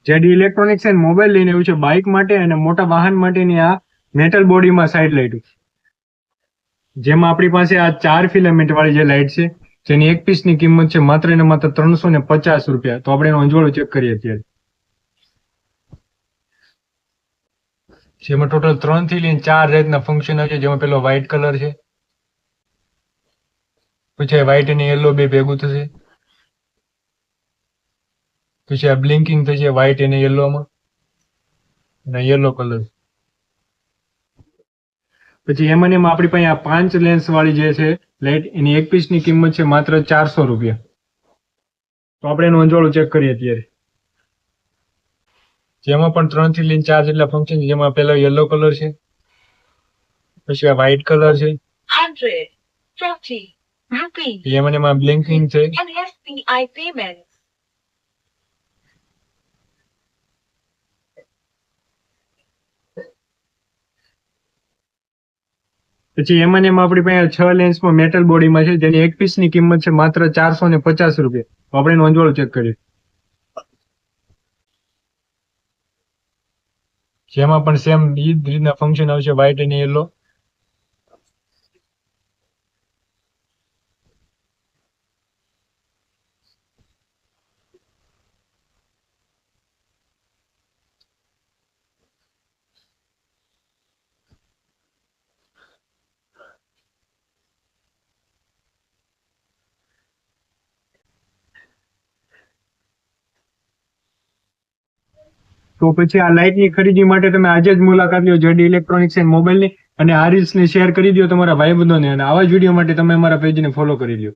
JD electronics and mobile લઈને આવ્યું છે બાઇક માટે અને મોટા વાહન માટેની આ મેટલ બોડીમાં સાઇડ લાઇટ, જેમાં આપણી પાસે આ 4 ફિલામેન્ટ વાળી જે લાઇટ છે, જેની એક પીસની કિંમત છે માત્ર ને માત્ર 350 રૂપિયા. તો આપણે એનો અંજવાળો ચેક કરીએ અત્યારે. જેમાં ટોટલ 3 થી લઈને 4 જાતના ફંક્શન આવે છે. જેમાં પેલો વ્હાઇટ કલર છે, પછી વ્હાઇટ અને યલો બે ભેગું થશે, પછી આ બ્લિંકિંગ થશે વ્હાઇટ અને યલોમાં, અને યલો કલર. પછી એમાં આપણી પાસે આ 5 લેન્સ વાળી જે છે લાઇટ, એની એક પીસની કિંમત છે માત્ર 400 રૂપિયા. તો આપણે એનું અંજવાળું ચેક કરીએ અત્યારે. જેમાં પણ 3 થી લઈને 4 જેટલા ફંક્શન છે. જેમાં પેલો યલો કલર છે, પછી આ વ્હાઇટ કલર છે, 130 rupees એમાં બ્લિંકિંગ છે, and SBI payments. પછી એમાં આપણી પાસે 6 લેન્સમાં મેટલ બોડીમાં છે, જેની એક પીસની કિંમત છે માત્ર 450 રૂપિયા. તો આપણે એનું અંજવાળું ચેક કરીએ. જેમાં પણ સેમ એ જ રીતના ફંક્શન આવશે, વ્હાઇટ અને યલો. તો પછી આ લાઇટની ખરીદી માટે તમે આજે જ મુલાકાત લો જેડી ઇલેક્ટ્રોનિક્સ એન્ડ મોબાઈલની, અને આ રીલ્સને શેર કરી દો તમારા ભાઈબંધોને, અને આવા જ વિડીયો માટે તમે અમારા પેજને ફોલો કરી લો.